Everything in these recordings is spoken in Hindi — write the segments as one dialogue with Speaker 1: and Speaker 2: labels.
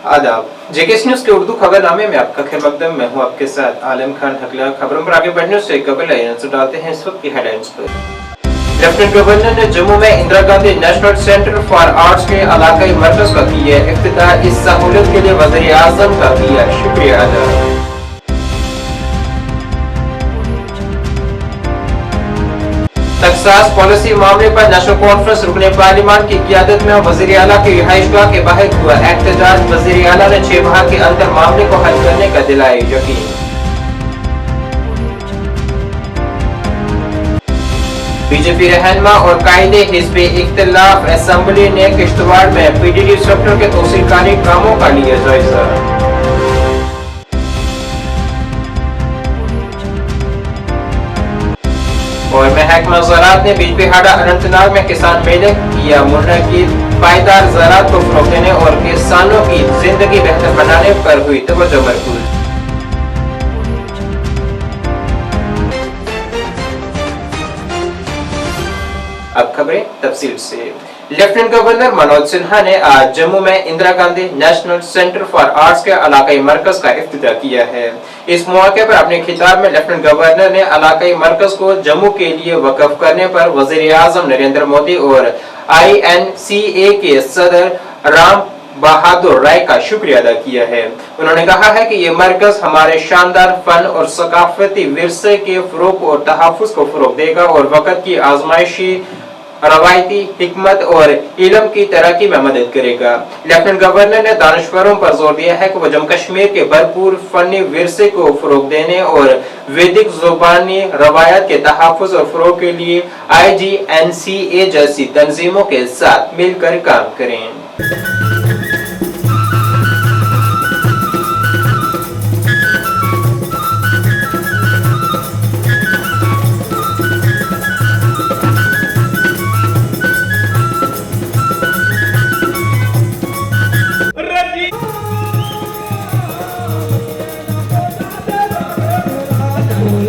Speaker 1: आदाब। जेकेएस न्यूज के उर्दू खबरनामे में आपका खैर मकदम। मैं हूं आपके साथ आलम खान हकला। खबरों पर आगे बढ़ने से कबल नजर डालते हैं इस वक्त की हेडलाइंस पर। लेफ्टिनेंट गवर्नर ने जम्मू में Indira Gandhi national centre for arts के इलाकाई मरकज का किया इफ्तिताह। इस सहूलत के लिए वज़ीर आज़म का किया शुक्रिया अदा। टैक्सास पॉलिसी मामले पर नेशनल कॉन्फ्रेंस रुकने पार्लियामान की क़ियादत में वज़ीर आला की रिहाइशगाह के बाहर हुआ एहतजाज। वज़ीर आला ने 6 माह के अंदर मामले को हल करने का दिलाया यकीन। बीजेपी रहनुमा और कायदे हिज़्ब इख्तिलाफ असेंबली ने किश्तवाड़ में पीडीडी सेक्टर के तौसीलकारी कामों का लिया जायजा। और महकमा ज़राअत ने बिजबिहाड़ा अनंतनाग में किसान मेले किया मुनक़िद। पायदार ज़राअत को फ़रोग़ देने और किसानों की जिंदगी बेहतर बनाने पर हुई तवज्जो मरकूज़। अब खबरें तफसील से। लेफ्टिनेंट गवर्नर मनोज सिन्हा ने आज जम्मू में Indira Gandhi national centre for arts के इलाकाई मरकज का इफ्तिताह किया है। इस मौके पर अपने खिताब में लेफ्टिनेंट गवर्नर ने इलाकाई मरकज को जम्मू के लिए वक़्फ़ करने पर वज़ीर आज़म नरेंद्र मोदी और INCA के सदर राम बहादुर राय का शुक्रिया अदा किया है। उन्होंने कहा है कि ये मरकज हमारे शानदार फन और सकाफती विरसे के फ़रोग़ और तहफ़्फ़ुज़ को फ़रोग़ देगा और वक़्त की आज़माइशी रवायती हिकमत और इल्म की तरक्की में मदद करेगा। लेफ्टिनेंट गवर्नर ने दानिश्वरों पर जोर दिया है कि वो जम्मू कश्मीर के भरपूर फनी विरसे को फ़रोग़ देने और वैदिक ज़ुबानी रवायत के तहफ़्फ़ुज़ और फ़रोग़ के लिए IGNCA जैसी तंजीमों के साथ मिलकर काम करें।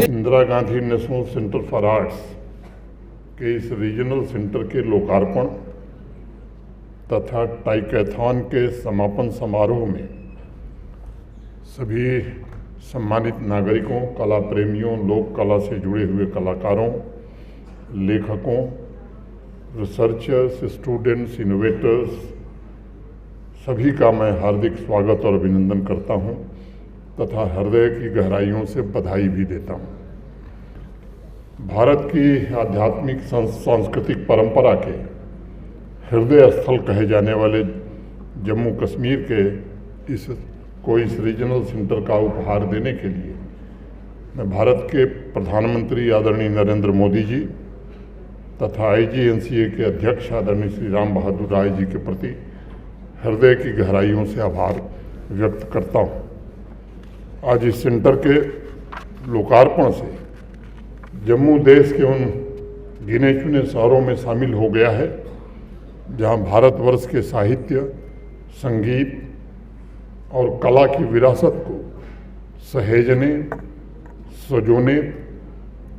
Speaker 2: Indira Gandhi national centre for arts के इस रीजनल सेंटर के लोकार्पण तथा टाइकैथॉन के समापन समारोह में सभी सम्मानित नागरिकों, कला प्रेमियों, लोक कला से जुड़े हुए कलाकारों, लेखकों, रिसर्चर्स, स्टूडेंट्स, इनोवेटर्स सभी का मैं हार्दिक स्वागत और अभिनंदन करता हूं तथा हृदय की गहराइयों से बधाई भी देता हूं। भारत की आध्यात्मिक सांस्कृतिक परंपरा के हृदय स्थल कहे जाने वाले जम्मू कश्मीर के इस रीजनल सेंटर का उपहार देने के लिए मैं भारत के प्रधानमंत्री आदरणीय नरेंद्र मोदी जी तथा IGNCA के अध्यक्ष आदरणीय श्री राम बहादुर राय जी के प्रति हृदय की गहराइयों से आभार व्यक्त करता हूँ। आज इस सेंटर के लोकार्पण से जम्मू देश के उन गिने चुने शहरों में शामिल हो गया है जहां भारतवर्ष के साहित्य, संगीत और कला की विरासत को सहेजने, सजोने,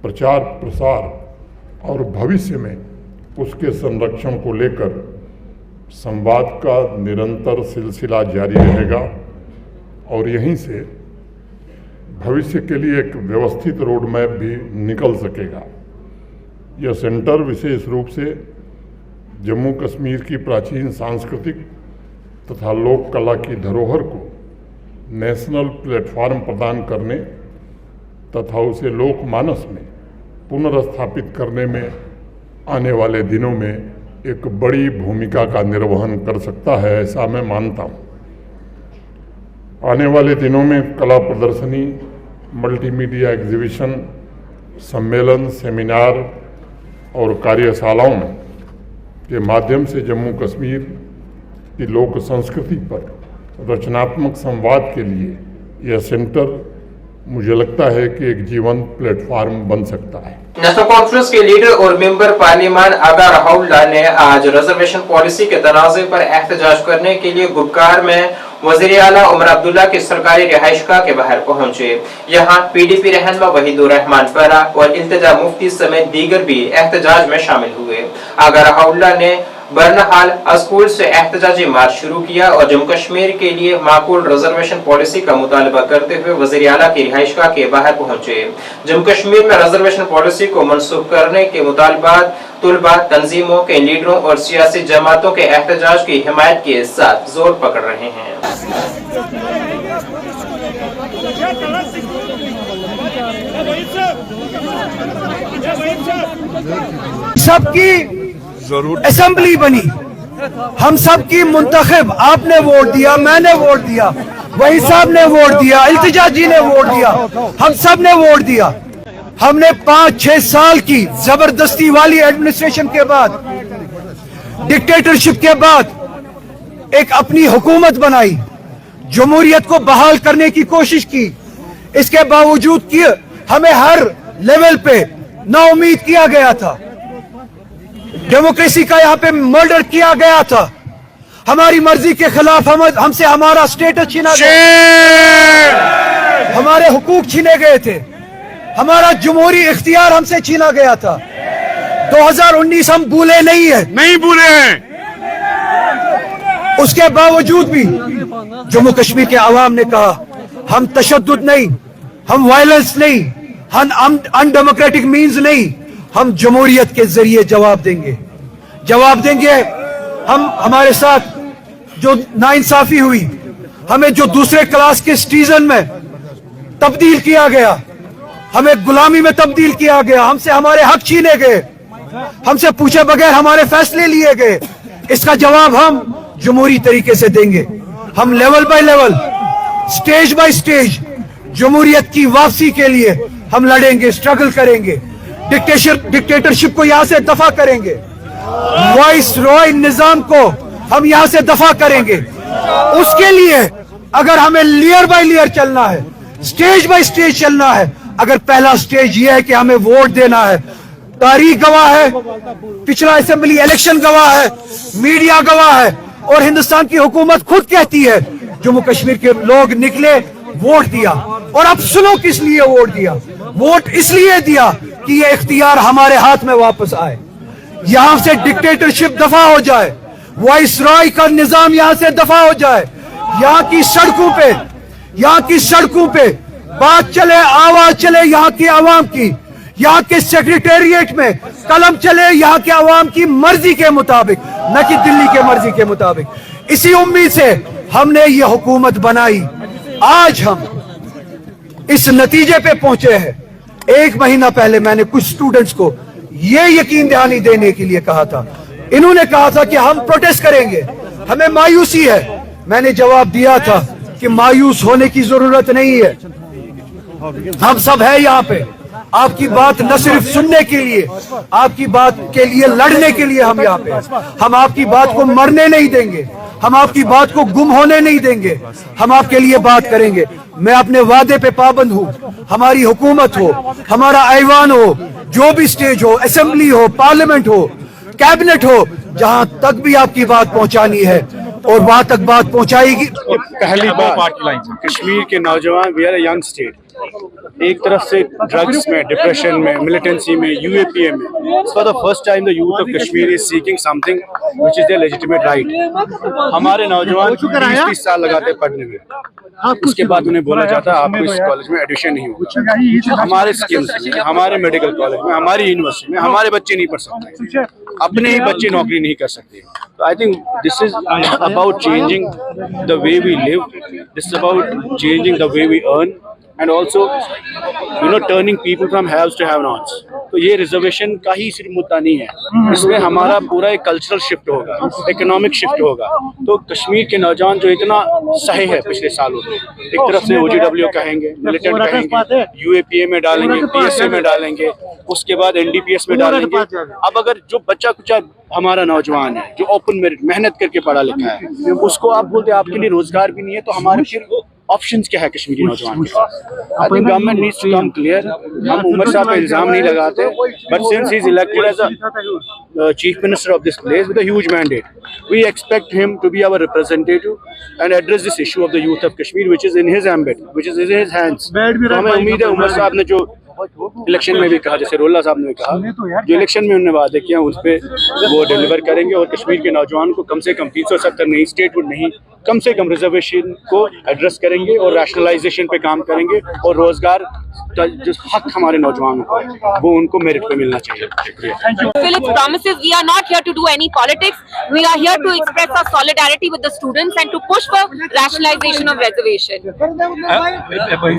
Speaker 2: प्रचार प्रसार और भविष्य में उसके संरक्षण को लेकर संवाद का निरंतर सिलसिला जारी रहेगा और यहीं से भविष्य के लिए एक व्यवस्थित रोड मैप भी निकल सकेगा। यह सेंटर विशेष रूप से जम्मू कश्मीर की प्राचीन सांस्कृतिक तथा लोक कला की धरोहर को नेशनल प्लेटफॉर्म प्रदान करने तथा उसे लोकमानस में पुनर्स्थापित करने में आने वाले दिनों में एक बड़ी भूमिका का निर्वहन कर सकता है, ऐसा मैं मानता हूँ। आने वाले दिनों में कला प्रदर्शनी, मल्टीमीडिया एग्जीबिशन, सम्मेलन, सेमिनार और कार्यशालाओं के माध्यम से जम्मू कश्मीर की लोक संस्कृति पर रचनात्मक संवाद के लिए यह सेंटर मुझे लगता है कि एक जीवंत प्लेटफॉर्म बन सकता है।
Speaker 1: नेशनल कॉन्फ्रेंस के लीडर और मेंबर पार्लियामान आगा राहुल्ला ने आज रिजर्वेशन पॉलिसी के तनाज़े पर एहतजाज करने के लिए गुलकार में वज़ीर आला उमर अब्दुल्ला की सरकारी रिहाइशगाह के बाहर पहुंचे। यहां PDP रहनुमा वहीदुर रहमान परा और इल्तिजा मुफ्ती समेत दीगर भी एहतजाज में शामिल हुए। आगा राहुल्ला ने बहरहाल स्कूल से एहतजाजी मार्च शुरू किया और जम्मू कश्मीर के लिए माकूल रिजर्वेशन पॉलिसी का मुतालबा करते हुए वजीर आला की रिहाइशगाह के बाहर पहुंचे। जम्मू कश्मीर में रिजर्वेशन पॉलिसी को मनसूख करने के मुतालबात तुलबा, तंजीमों के लीडरों और सियासी जमातों के एहतजाज की हिमायत के साथ जोर पकड़ रहे हैं।
Speaker 3: सबकी असेंबली बनी, हम सबकी मुंतखब, आपने वोट दिया, मैंने वोट दिया, वही साहब ने वोट दिया, इल्तिजा जी ने वोट दिया, हम सब ने वोट दिया। हमने 5-6 साल की जबरदस्ती वाली एडमिनिस्ट्रेशन के बाद, डिक्टेटरशिप के बाद एक अपनी हुकूमत बनाई, जमहूरियत को बहाल करने की कोशिश की। इसके बावजूद कि हमें हर लेवल पे नाउमीद किया गया था, डेमोक्रेसी का यहाँ पे मर्डर किया गया था, हमारी मर्जी के खिलाफ हमसे हमारा स्टेटस छीना गया, हमारे हुकूक छीने गए थे, हमारा जमहूरी इख्तियार हमसे छीना गया था। 2019 हम भूले नहीं है,
Speaker 4: नहीं भूले हैं।
Speaker 3: उसके बावजूद भी जम्मू कश्मीर के अवाम ने कहा हम तशद्दुद नहीं, हम वायलेंस नहीं, हम अनडेमोक्रेटिक मीन्स नहीं, हम जमहूरियत के जरिए जवाब देंगे। हम हमारे साथ जो नाइंसाफी हुई, हमें जो दूसरे क्लास के सिटीजन में तब्दील किया गया, हमें गुलामी में तब्दील किया गया, हमसे हमारे हक छीने गए, हमसे पूछे बगैर हमारे फैसले लिए गए, इसका जवाब हम जमहूरी तरीके से देंगे। हम level by level, stage by stage जमहूरियत की वापसी के लिए हम लड़ेंगे, स्ट्रगल करेंगे, डिक्टेटरशिप को यहां से दफा करेंगे, वाइस रॉय निजाम को हम यहां से दफा करेंगे। उसके लिए अगर हमें लेयर बाय लेयर चलना है, स्टेज बाय स्टेज चलना है, अगर पहला स्टेज यह है कि हमें वोट देना है, तारीख गवाह है, पिछला असेंबली इलेक्शन गवाह है, मीडिया गवाह है और हिंदुस्तान की हुकूमत खुद कहती है जम्मू कश्मीर के लोग निकले, वोट दिया। और अब सुनो किस लिए वोट दिया, वोट इसलिए दिया कि ये इख्तियार हमारे हाथ में वापस आए, यहां से डिक्टेटरशिप दफा हो जाए, वाइसरॉय का निजाम यहां से दफा हो जाए, यहाँ की सड़कों पे बात चले, आवाज चले यहाँ की आवाम की, यहाँ के सेक्रेटेरिएट में कलम चले यहाँ के आवाम की मर्जी के मुताबिक, न कि दिल्ली के मर्जी के मुताबिक। इसी उम्मीद से हमने ये हुकूमत बनाई। आज हम इस नतीजे पे पहुंचे हैं। 1 महीना पहले मैंने कुछ स्टूडेंट्स को ये यकीन दहानी देने के लिए कहा था, इन्होंने कहा था कि हम प्रोटेस्ट करेंगे, हमें मायूसी है। मैंने जवाब दिया था कि मायूस होने की जरूरत नहीं है, हम सब है यहाँ पे आपकी बात न सिर्फ सुनने के लिए, आपकी बात के लिए लड़ने के लिए हम यहाँ पे हैं। हम आपकी बात को मरने नहीं देंगे, हम आपकी बात को गुम होने नहीं देंगे, हम आपके लिए बात करेंगे। मैं अपने वादे पे पाबंद हूँ। हमारी हुकूमत हो, हमारा ऐवान हो, जो भी स्टेज हो, असेंबली हो, पार्लियामेंट हो, कैबिनेट हो, जहां तक भी आपकी बात पहुंचानी है और वहां तक बात पहुंचाएगी।
Speaker 4: पहली बार कश्मीर के नौजवान, we are a young state, एक तरफ से ड्रग्स में, डिप्रेशन में, मिलिटेंसी में, यूएपीए में, for the first time the youth of Kashmir is seeking something which is their legitimate right. हमारे नौजवान 20-30 साल लगाते पढ़ने में, उसके बाद उन्हें बोला जाता है आपको इस कॉलेज में एडमिशन नहीं होगा। हमारे स्किम्स में, हमारे मेडिकल कॉलेज में, हमारी यूनिवर्सिटी में हमारे बच्चे नहीं पढ़ सकते, अपने ही बच्चे नौकरी नहीं कर सकते। तो I think this is about changing the way we live, this is about changing the way we earn and also turning people from haves to have nots। तो ये रिजर्वेशन का ही सिर्फ मुद्दा नहीं है, इसमें हमारा पूरा एक कल्चरल शिफ्ट होगा, इकोनॉमिक शिफ्ट होगा। तो कश्मीर के नौजवान जो इतना सही है पिछले सालों में, एक तरफ से OGW कहेंगे, मिलिटेंट कहेंगे, UAPA में डालेंगे, PSA में डालेंगे, उसके बाद NDPS में डालेंगे। अब अगर जो बच्चा कुचा हमारा नौजवान है जो ओपन मेरिट मेहनत करके पढ़ा लिखा है, उसको आप बोलते आपके लिए रोजगार भी नहीं है, तो हमारे फिर ऑप्शंस क्या है कश्मीरी नौजवान के पास? I think government needs to come clear. हम उमर साहब पे इल्जाम नहीं लगाते, but since he is elected as a chief minister of this place with a huge mandate, we expect him to be our representative and address this issue of the youth of Kashmir which is in his ambit, which is in his hands. तो हमें उम्मीद है उमर साहब ने जो इलेक्शन में भी कहा, जैसे रोल्ला साहब ने कहा, जो इलेक्शन में उन्होंने वादे किया उस पे वो डिलीवर करेंगे और कश्मीर के नौजवान को कम से कम 370 नहीं, स्टेटहुड नहीं, कम से कम रिजर्वेशन को एड्रेस करेंगे और रैशनलाइजेशन पे काम करेंगे और रोजगार का जो हक हमारे नौजवानों को है वो उनको मेरिट पे मिलना चाहिए।
Speaker 5: Fulfill its promises. We are not here to do any politics. We are here to express our solidarity with the students and to push for rationalization of reservation.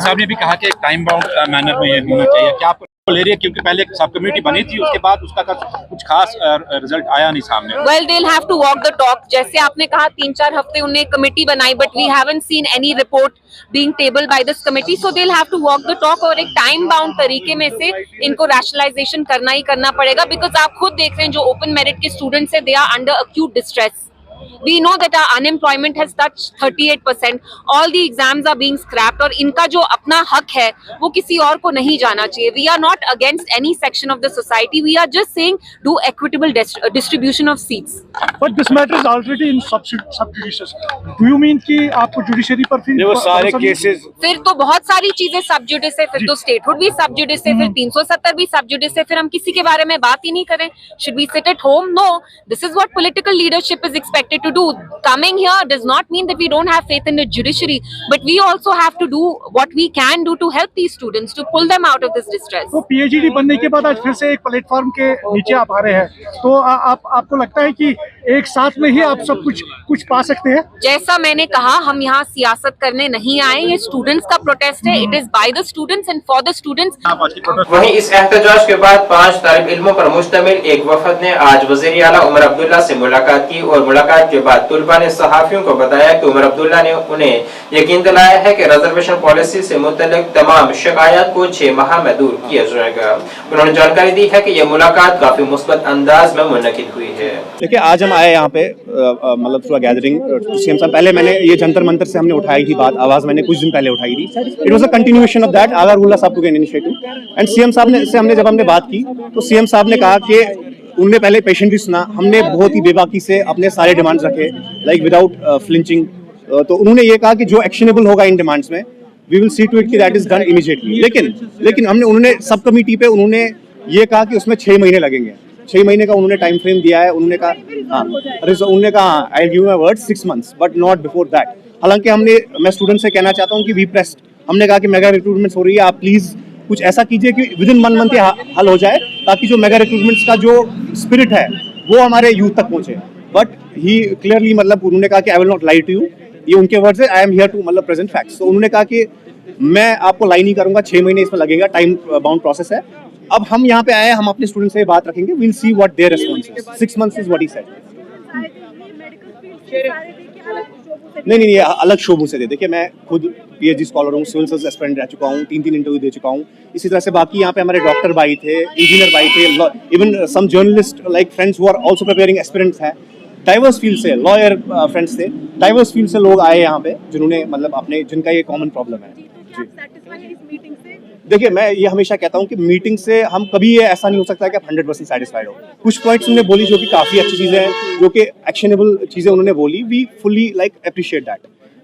Speaker 6: साहब ने भी कहा कि टाइम बाउंड मैनर में ये होना चाहिए, क्या आप ले रही है, क्योंकि पहले सब कमेटी बनी थी उसके बाद उसका कुछ खास रिजल्ट आया नहीं सामने।
Speaker 5: Well, they'll have to walk the talk. जैसे आपने कहा 3-4 हफ्ते उन्हें कमेटी बनाई, but we haven't seen any report being tabled by this committee, so they'll have to walk the talk और एक टाइम बाउंड तरीके में से इनको rationalization करना ही करना पड़ेगा, because आप खुद देख रहे हैं जो ओपन मेरिट के स्टूडेंट्स है, they are under acute distress. We know that our unemployment has touched 38%. All the exams are being scrapped और इनका जो अपना हक है वो किसी और को नहीं जाना चाहिए. We are not against any section of the society. We are just saying do equitable distribution of seats.
Speaker 7: But this matter is already in sub-judice. Do you mean कि आपको जुडिशरी पर फिर
Speaker 4: वो सारे केसेस
Speaker 5: फिर तो बहुत सारी चीजें सब जुडिस है, फिर तो स्टेटहुड भी सब जुडिस है, फिर 370 भी सब जुडिस है, फिर हम किसी के बारे में बात ही नहीं करें. Should we sit at home? No. This is what political leadership is expected to do. Coming here does not mean that we don't have faith in the judiciary, but we also have to do what we can do to help these students to pull them out of this distress.
Speaker 7: तो PhD बनने के बाद आज फिर से एक प्लेटफॉर्म के नीचे आप आ रहे हैं, तो आपको लगता है कि एक साथ में ही आप सब कुछ पा सकते हैं?
Speaker 5: जैसा मैंने कहा, हम यहाँ सियासत करने नहीं आए, ये स्टूडेंट्स का प्रोटेस्ट है. It is by the students and for the students.
Speaker 1: वहीं इस एहतजाज के बाद 5 तालिब इल्मों पर मुश्तमिल एक वफद ने आज वज़ीर आला उमर अब्दुल्ला से मुलाकात की और मुलाकात के बाद तुलबा ने सहाफियों को बताया कि उमर अब्दुल्ला ने उन्हें यकीन दिलाया है कि रिजर्वेशन पॉलिसी से मुतल्लिक तमाम शिकायत को 6 माह में दूर किया जाएगा. उन्होंने जानकारी दी है कि यह मुलाकात काफी मुस्बत अंदाज में मुनक़िद हुई है.
Speaker 8: देखिए, आज हम आए यहाँ पे मतलब थ्रू गैदरिंग सीएम साहब, पहले मैंने ये जंतर मंतर से हमने उठाई थी बात, आवाज मैंने कुछ दिन पहले उठाई थी. It was a continuation of that. Agha Ruhullah साहब took an initiative and CM साहब ने से हमने बात की तो सीएम साहब ने कहा कि उन्होंने पहले पेशेंटली सुना, हमने बहुत ही बेबाकी से अपने सारे डिमांड्स रखे लाइक विदाउट फ्लिंचिंग. तो उन्होंने ये कहा कि जो एक्शनेबल होगा इन डिमांड्स में we will see to it कि दैट इज डन इमीडिएटली. लेकिन उन्होंने सब कमेटी पे उन्होंने ये कहा कि उसमें 6 महीने लगेंगे. 6 महीने का उन्होंने टाइम फ्रेम दिया है. उन्होंने कहा I give my word 6 months but not before that. हालांकि मैं स्टूडेंट से कहना चाहता हूँ कि वी प्रेस्ड. हमने कहा कि मेगा रिक्रूटमेंट्स हो रही है, आप प्लीज कुछ ऐसा कीजिए कि विद इन 1 month हल हो जाए, ताकि जो मेगा रिक्रूटमेंट्स का जो स्पिरिट है वो हमारे यूथ तक पहुंचे. बट ही क्लियरली मतलब उन्होंने कहा कि I will not lie to you, ये उनके वर्ड्स है, आई एम हियर टू मतलब प्रेजेंट फैक्ट्स. तो उन्होंने कहा कि मैं आपको लाई नहीं करूंगा, 6 महीने इसमें लगेगा, टाइम बाउंड प्रोसेस है. अब हम यहाँ पे आए हैं, हम अपने स्टूडेंट से बात रखेंगे, we'll see what their response is. 6 months is what he said. नहीं, ये अलग शोबों से दे. देखिए, मैं खुद PhD स्कॉलर हूँ, सिविल सर्विस एस्पिरेंट रह चुका हूँ, 3 इंटरव्यू दे चुका हूँ. इसी तरह से बाकी यहाँ पे हमारे डॉक्टर भाई थे, इंजीनियर भाई थे, even some journalist like friends who are also preparing aspirants हैं. डाइवर्स फील्ड से लॉयर फ्रेंड्स थे, डाइवर्स फील्ड से लोग आए यहाँ पे जिन्होंने मतलब जिनका ये कॉमन प्रॉब्लम है. देखिए, मैं ये हमेशा कहता हूँ कि मीटिंग से हम कभी ये ऐसा नहीं हो सकता कि आप 100% सेटिस्फाइड हो. कुछ पॉइंट्स उन्होंने बोली जो कि काफी अच्छी चीजें हैं, जो कि एक्शनेबल चीजें उन्होंने बोली, we fully like appreciate that.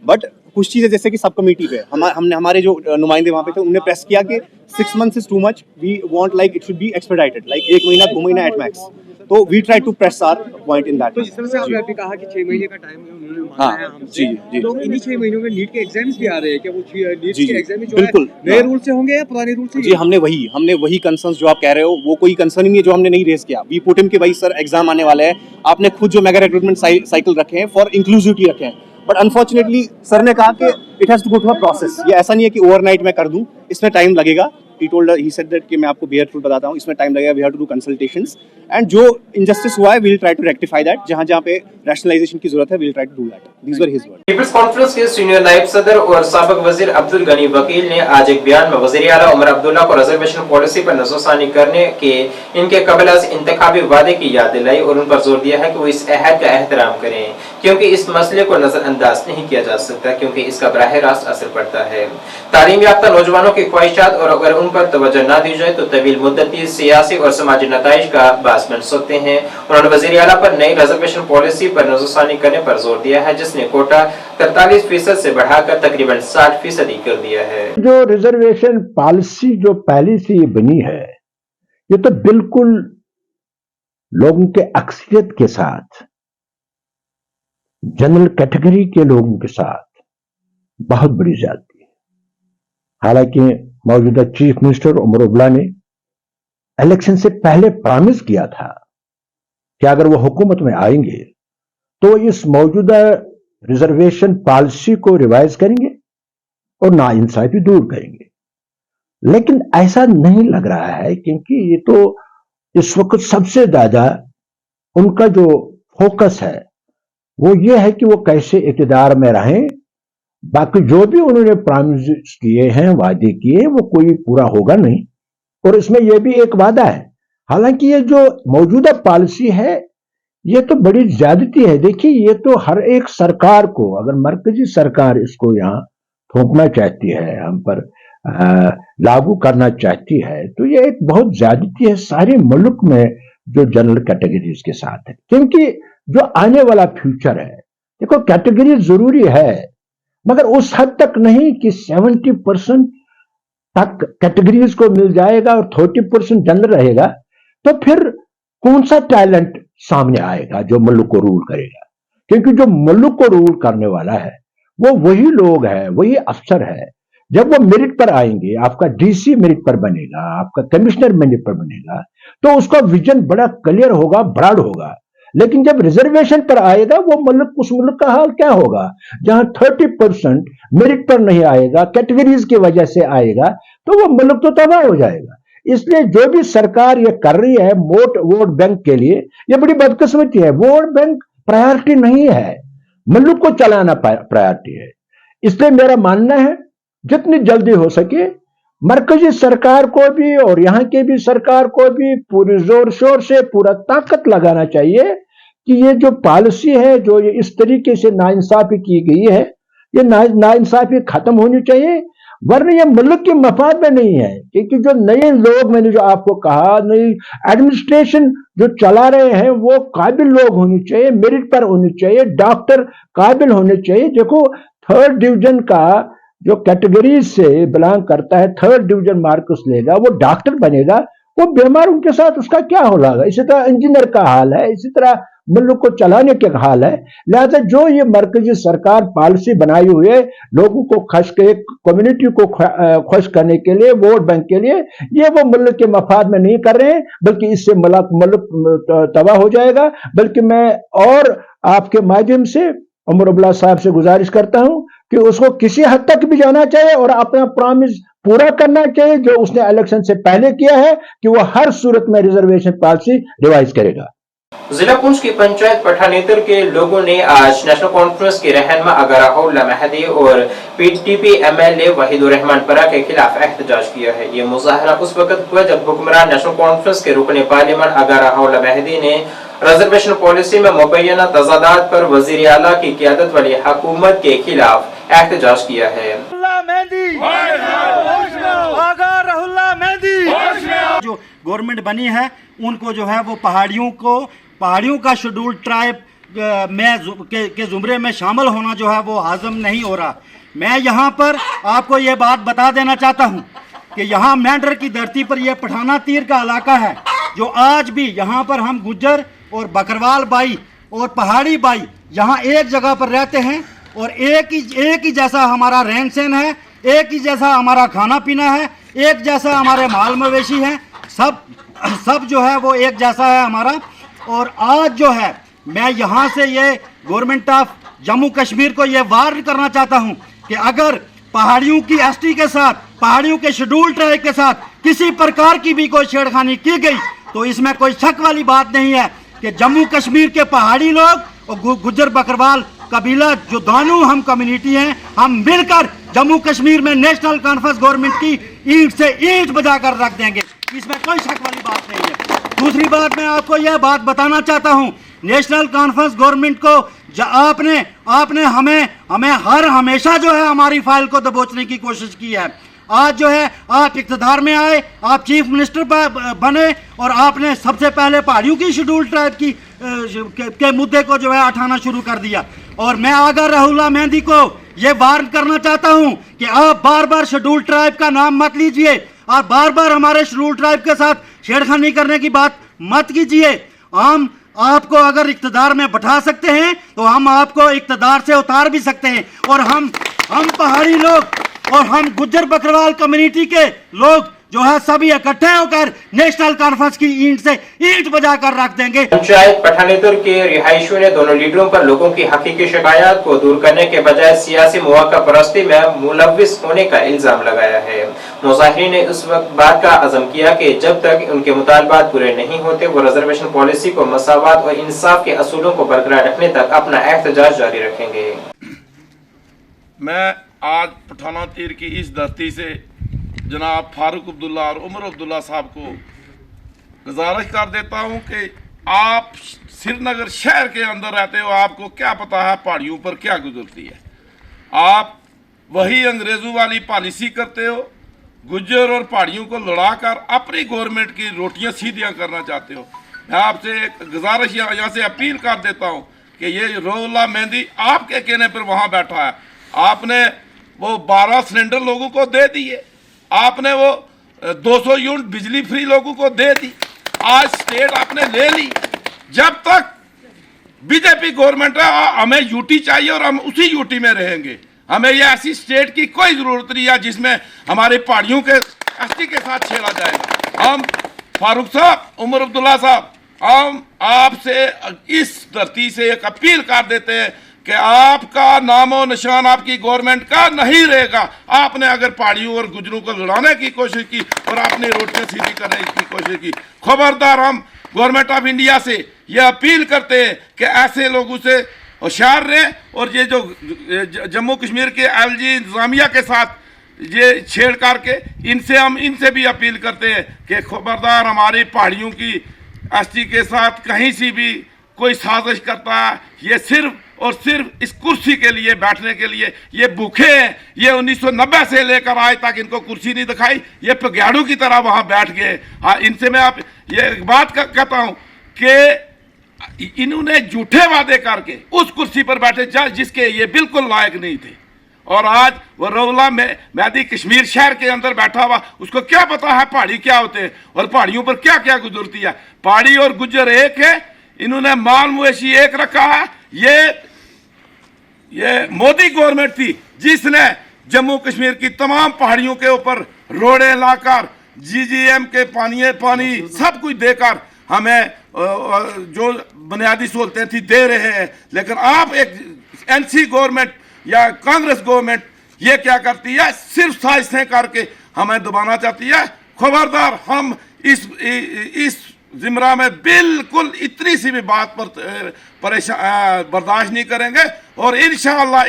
Speaker 8: But कुछ चीजें जैसे कि सब कमेटी पे हमने हमारे जो नुमाइंदे वहाँ पे थे उन्होंने प्रेस किया कि 6 months is too much, we want like it should be expedited, like 1 महीना 2 महीना एट मैक्स. तो we try to press our point in that.
Speaker 9: तो जिस तरह से आपने अभी कहा कि 6 महीने का टाइम उन्होंने मांगा है हमसे,
Speaker 8: जी.
Speaker 9: तो इन्हीं 6 महीनों में नीट के एग्जाम्स भी आ रहे हैं, क्या वो नीट के एग्जाम जो
Speaker 8: बिल्कुल
Speaker 9: नए रूल से होंगे या पुराने रूल से?
Speaker 8: जी, हमने वही कंसर्न्स जो आप कह रहे हो, वो कोई कंसर्न ही नहीं है जो हमने नहीं रेज किया. वी पुट हिम कि भाई सर एग्जाम आने वाला है, आपने खुद जो मेगा रिक्रूटमेंट साइकिल रखे हैं फॉर इंक्लूसिविटी रखे हैं, बट अनफॉर्चुनेटली सर ने कहा कि it has to go through a process. ये ऐसा नहीं है कि ओवरनाइट में कर दूं, इसमें टाइम लगेगा. he said that कि मैं आपको बेयर ट्रूथ बताता हूँ, इसमें टाइम लगेगा, we have to do consultations and जो इनजस्टिस हुआ है we will try to rectify that. जहाँ पे रैशनलाइजेशन की जरूरत है we will try to do that. These were his words.
Speaker 1: People's Conference के सीनियर नायब सदर और साबिक वजीर अब्दुल गनी वकील ने आज एक बयान में वज़ीर आला उमर अब्दुल्ला को रिजर्वेशन पॉलिसी पर नज़रसानी करने के इनके कबल अज़ इंतखाबी वादे की याद दिलाई और उन पर जोर दिया है कि वो इस अहद का एहतराम करें, क्योंकि इस मसले को नजरअंदाज नहीं किया जा सकता, क्योंकि इसका बराह रास्त असर पड़ता है तालीम याफ्ता नौजवानों की ख्वाहिशात और अगर उन पर तवज्जो न दी जाए तो तवील मुद्दती सियासी और समाजी नताइज का बास बन सकते हैं। उन्होंने वज़ीर आला पर नई रिजर्वेशन पॉलिसी पर नज़रसानी करने पर जोर दिया है, जिसने कोटा 43% से बढ़ाकर तकरीबन 60% कर दिया है।
Speaker 10: जो रिजर्वेशन पॉलिसी जो पहले से बनी है, ये तो बिल्कुल लोगों के अक्सरियत के साथ, जनरल कैटेगरी के लोगों के साथ बहुत बड़ी ज्यादती है। हालांकि मौजूदा चीफ मिनिस्टर उमर अब्दुल्ला ने इलेक्शन से पहले प्रॉमिस किया था कि अगर वो हुकूमत में आएंगे तो इस मौजूदा रिजर्वेशन पॉलिसी को रिवाइज करेंगे और नाइंसाफी दूर करेंगे, लेकिन ऐसा नहीं लग रहा है, क्योंकि ये तो इस वक्त सबसे ज्यादा उनका जो फोकस है वो ये है कि वो कैसे इक़्तिदार में रहें। बाकी जो भी उन्होंने प्रॉमिस किए हैं, वादे किए, वो कोई पूरा होगा नहीं। और इसमें यह भी एक वादा है, हालांकि ये जो मौजूदा पॉलिसी है ये तो बड़ी ज्यादती है। देखिए, ये तो हर एक सरकार को, अगर मरकजी सरकार इसको यहाँ थोपना चाहती है, हम पर लागू करना चाहती है, तो ये एक बहुत ज्यादती है सारे मुल्क में जो जनरल कैटेगरीज के साथ है। क्योंकि जो आने वाला फ्यूचर है, देखो कैटेगरी जरूरी है मगर उस हद तक नहीं कि 70% तक कैटेगरीज को मिल जाएगा और 30% जनरल रहेगा, तो फिर कौन सा टैलेंट सामने आएगा जो मुल्क को रूल करेगा। क्योंकि जो मुल्क को रूल करने वाला है वो वही लोग है, वही अफसर है। जब वो मेरिट पर आएंगे, आपका डीसी मेरिट पर बनेगा, आपका कमिश्नर मेरिट पर बनेगा, तो उसका विजन बड़ा क्लियर होगा, ब्रॉड होगा। लेकिन जब रिजर्वेशन पर आएगा, वो मुल्क, उस मुल्क का हाल क्या होगा जहां 30% मेरिट पर नहीं आएगा, कैटेगरीज की वजह से आएगा, तो वो मुल्क तो तबाह हो जाएगा। इसलिए जो भी सरकार ये कर रही है वोट बैंक के लिए, ये बड़ी बदकिस्मती है। वोट बैंक प्रायोरिटी नहीं है, मुल्क को चलाना प्रायोरिटी है। इसलिए मेरा मानना है जितनी जल्दी हो सके मरकजी सरकार को भी और यहाँ के भी सरकार को भी पूरे जोर शोर से पूरा ताकत लगाना चाहिए कि ये जो पॉलिसी है, जो ये इस तरीके से नाइंसाफी की गई है, ये नाइंसाफी खत्म होनी चाहिए, वरना ये मुल्क के मफाद में नहीं है। क्योंकि जो नए लोग, मैंने जो आपको कहा, नई एडमिनिस्ट्रेशन जो चला रहे हैं वो काबिल लोग होने चाहिए, मेरिट पर होने चाहिए, डॉक्टर काबिल होने चाहिए। देखो, 3rd डिवीजन का जो कैटेगरी से बिलोंग करता है, 3rd डिवीजन मार्क्स लेगा, वो डॉक्टर बनेगा, वो बीमार उनके साथ उसका क्या होगा। इसी तरह इंजीनियर का हाल है, इसी तरह मुल्क को चलाने के हाल है। लिहाजा जो ये मरकजी सरकार पॉलिसी बनाई हुई है लोगों को खुश, कम्युनिटी को खुश करने के लिए, वोट बैंक के लिए, ये वो मुल्क के मफाद में नहीं कर रहे हैं, बल्कि इससे मुल्क तबाह हो जाएगा। बल्कि मैं और आपके माध्यम से उमर अब्दुल्ला साहब से गुजारिश करता हूं कि उसको किसी हद तक भी जाना चाहिए और अपना प्रॉमिस पूरा करना चाहिए जो उसने इलेक्शन से पहले किया है कि वो हर सूरत में रिजर्वेशन पॉलिसी रिवाइज करेगा।
Speaker 1: जिला पुंछ की पंचायत पठानेतर के लोगों ने आज नेशनल कॉन्फ्रेंस के रहनुमा अगर राहुल महदी और पीटीपी एमएलए वहीदुर रहमान परा के खिलाफ एहतजाज किया है। ये मुजाहरा उस वक्त हुआ जब हुक्मरान नेशनल कॉन्फ्रेंस के रुकने पार्लियामेंट अगर राहुल महदी ने रिजर्वेशन पॉलिसी में मुबैना तजादात पर वजीर आला की क़यादत वाली हुकूमत के खिलाफ एहतजाज किया है।
Speaker 11: जो गवर्नमेंट बनी है उनको जो है वो पहाड़ियों का शेड्यूल ट्राइब के जुमरे में शामिल होना जो है वो हाज़म नहीं हो रहा। मैं यहाँ पर आपको ये बात बता देना चाहता हूँ कि यहाँ मेंढर की धरती पर यह पठाना तीर का इलाका है, जो आज भी यहाँ पर हम गुज्जर और बकरवाल भाई और पहाड़ी भाई यहाँ एक जगह पर रहते हैं और एक ही जैसा हमारा रहन सहन है, एक ही जैसा हमारा खाना पीना है, एक जैसा हमारे माल मवेशी हैं, सब जो है वो एक जैसा है हमारा। और आज जो है मैं यहाँ से ये गवर्नमेंट ऑफ जम्मू कश्मीर को ये वार्न करना चाहता हूँ कि अगर पहाड़ियों की एसटी के साथ, पहाड़ियों के शेड्यूल ट्राइब के साथ किसी प्रकार की भी कोई छेड़खानी की गई तो इसमें कोई शक वाली बात नहीं है कि जम्मू कश्मीर के पहाड़ी लोग और गुज्जर बकरवाल कबीला जो दोनों हम कम्युनिटी हैं, हम मिलकर जम्मू कश्मीर में नेशनल कॉन्फ्रेंस गवर्नमेंट की ईंट से ईंट बजाकर रख देंगे, इसमें कोई शक वाली बात नहीं है। दूसरी बात मैं आपको यह बात बताना चाहता हूं, नेशनल कॉन्फ्रेंस गवर्नमेंट को आपने हमें हमेशा जो है हमारी फाइल को दबोचने की कोशिश की है। आज जो है आप इक़्तिदार में आए, आप चीफ मिनिस्टर बने और आपने सबसे पहले पहाड़ियों की शेड्यूल ट्राइब की के मुद्दे को जो है उठाना शुरू कर दिया। और मैं आगर राहुल्ला मेहंदी को ये वार्न करना चाहता हूँ कि आप बार बार शेड्यूल ट्राइब का नाम मत लीजिए, आप बार बार हमारे शेड्यूल ट्राइब के साथ छेड़खानी करने की बात मत कीजिए। हम आपको अगर इक़्तिदार में बैठा सकते हैं तो हम आपको इक़्तिदार से उतार भी सकते हैं। और हम पहाड़ी लोग और हम गुज्जर बकरवाल कम्युनिटी के लोग जो है सभी इकट्ठे होकर नेशनल कॉन्फ्रेंस की ईंट से ईंट बजाकर रख देंगे।
Speaker 1: पंचायत पठानेतुर के रिहायशियों ने दोनों लीडरों पर लोगों की हकीकी शिकायत को दूर करने के बजाय सियासी मौका परस्ती में मुलव्विस होने का इल्जाम लगाया है। मुजाहिरीन ने उस वक्त बात का अज़म किया कि जब तक उनके मुतालबात पूरे नहीं होते वो रिजर्वेशन पॉलिसी को मसावत और इंसाफ के असूलों को बरकरार रखने तक अपना एहतजाज जारी रखेंगे।
Speaker 12: मैं आज पठाना तीर की इस धरती से जनाब फारूक अब्दुल्ला और उमर अब्दुल्ला साहब को गुजारिश कर देता हूं कि आप श्रीनगर शहर के अंदर रहते हो, आपको क्या पता है पहाड़ियों पर क्या गुजरती है। आप वही अंग्रेज़ों वाली पॉलिसी करते हो, गुज्जर और पहाड़ियों को लड़ाकर अपनी गवर्नमेंट की रोटियां सीधियां करना चाहते हो। मैं आपसे एक गुजारिश यहाँ से अपील कर देता हूँ कि ये राहुल्ला मेहंदी आपके कहने पर वहाँ बैठा है। आपने वो 12 सिलेंडर लोगों को दे दिए, आपने वो 200 यूनिट बिजली फ्री लोगों को दे दी, आज स्टेट आपने ले ली। जब तक बीजेपी गवर्नमेंट है हमें यूटी चाहिए और हम उसी यूटी में रहेंगे। हमें ये ऐसी स्टेट की कोई ज़रूरत नहीं है जिसमें हमारे पहाड़ियों के एसटी के साथ छेड़ा जाएगा। हम फारूक साहब, उमर अब्दुल्ला साहब, हम आपसे इस धरती से एक अपील कर देते हैं कि आपका नामो निशान आपकी गवर्नमेंट का नहीं रहेगा। आपने अगर पहाड़ियों और गुजरों को लड़ाने की कोशिश की और आपने रोटियां सीधी करने की कोशिश की, खबरदार। हम गवर्नमेंट ऑफ इंडिया से यह अपील करते हैं कि ऐसे लोगों से होशियार रहें और ये जो जम्मू कश्मीर के एलजी इंतजामिया के साथ ये छेड़ करके इनसे भी अपील करते हैं कि खबरदार हमारी पहाड़ियों की एसटी के साथ कहीं से भी कोई साजिश करता है, ये सिर्फ और सिर्फ इस कुर्सी के लिए बैठने के लिए ये भूखे हैं। ये 1990 से लेकर आज तक इनको कुर्सी नहीं दिखाई, ये पगयाड़ों की तरह वहां बैठ गए। हाँ, इनसे मैं आप ये बात कहता हूं कि इन्होंने झूठे वादे करके उस कुर्सी पर बैठे जिसके ये बिल्कुल लायक नहीं थे। और आज वो राहुल्ला मेहंदी कश्मीर शहर के अंदर बैठा हुआ, उसको क्या पता है पहाड़ी क्या होते हैं और पहाड़ियों पर क्या क्या गुजरती है। पहाड़ी और गुज्जर एक है, इन्होंने माल मवेशी एक रखा है। ये मोदी गवर्नमेंट थी जिसने जम्मू कश्मीर की तमाम पहाड़ियों के ऊपर रोड़े लाकर जीजीएम के पानी सब कुछ देकर हमें जो बुनियादी सहूलतें थी दे रहे हैं। लेकिन आप एक एनसी गवर्नमेंट या कांग्रेस गवर्नमेंट ये क्या करती है, सिर्फ साजिशें करके हमें दबाना चाहती है। खबरदार, हम इस जिमरा में बिल्कुल इतनी सी भी बात पर बर्दाश्त नहीं करेंगे। और इंशाअल्लाह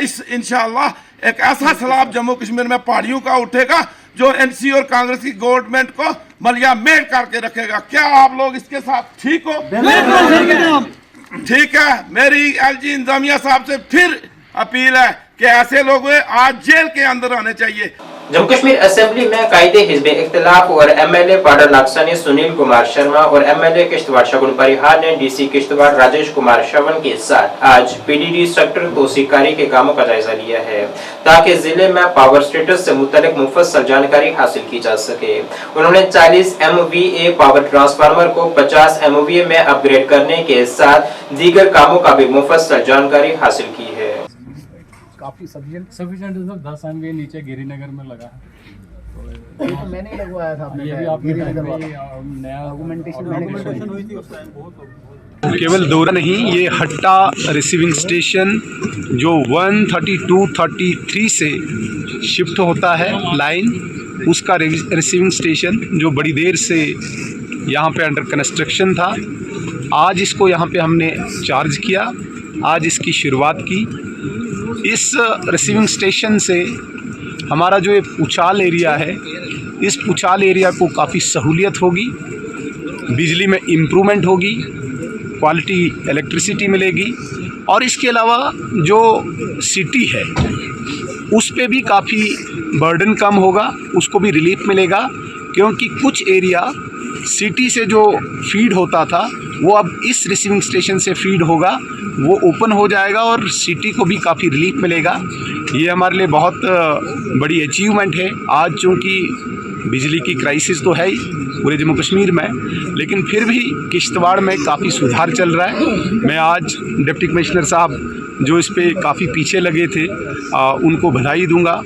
Speaker 12: एक ऐसा सैलाब जम्मू कश्मीर में पहाड़ियों का उठेगा जो एनसी और कांग्रेस की गवर्नमेंट को मलिया मेट करके रखेगा। क्या आप लोग इसके साथ ठीक हो? ठीक है। मेरी एलजी इंतजामिया साहब से फिर अपील है कि ऐसे लोग आज जेल के अंदर आने चाहिए।
Speaker 1: जम्मू कश्मीर असेंबली में कायदे हिज़्ब इख्तिलाफ और एमएलए पाडर लाक्सानी सुनील कुमार शर्मा और एमएलए किश्तवाड़ शगुन परिहार ने डीसी किश्तवाड़ राजेश कुमार श्रवण के साथ आज पीडीडी सेक्टर तोसीकारी के कामों का जायजा लिया है ताकि जिले में पावर स्टेटस से मुतल्लिक मुफस्सल जानकारी हासिल की जा सके। उन्होंने 40 MVA पावर ट्रांसफार्मर को 50 MVA में अपग्रेड करने के साथ दीगर कामों का भी मुफस्सल जानकारी हासिल की है।
Speaker 13: काफी सफिशिएंट 10 MVA नीचे गिरिनगर में लगा है। तो मैंने लगवाया था, ये भी आपने नया डॉक्यूमेंटेशन हुई थी उस टाइम। बहुत
Speaker 14: केवल दौरा नहीं, ये हट्टा रिसीविंग स्टेशन जो 132-33 से शिफ्ट होता है लाइन, उसका रिसीविंग स्टेशन जो बड़ी देर से यहाँ पे अंडर कंस्ट्रक्शन था, आज इसको यहाँ पे हमने चार्ज किया, आज इसकी शुरुआत की। इस रिसीविंग स्टेशन से हमारा जो ये पुचाल एरिया है, इस पुचाल एरिया को काफ़ी सहूलियत होगी, बिजली में इम्प्रूवमेंट होगी, क्वालिटी इलेक्ट्रिसिटी मिलेगी और इसके अलावा जो सिटी है उस पे भी काफ़ी बर्डन कम होगा, उसको भी रिलीफ मिलेगा, क्योंकि कुछ एरिया सिटी से जो फीड होता था वो अब इस रिसीविंग स्टेशन से फीड होगा, वो ओपन हो जाएगा और सिटी को भी काफ़ी रिलीफ मिलेगा। ये हमारे लिए बहुत बड़ी अचीवमेंट है। आज चूँकि बिजली की क्राइसिस तो है ही पूरे जम्मू कश्मीर में, लेकिन फिर भी किश्तवाड़ में काफ़ी सुधार चल रहा है। मैं आज डिप्टी कमिश्नर साहब जो इस पे काफ़ी पीछे लगे थे उनको बधाई दूंगा।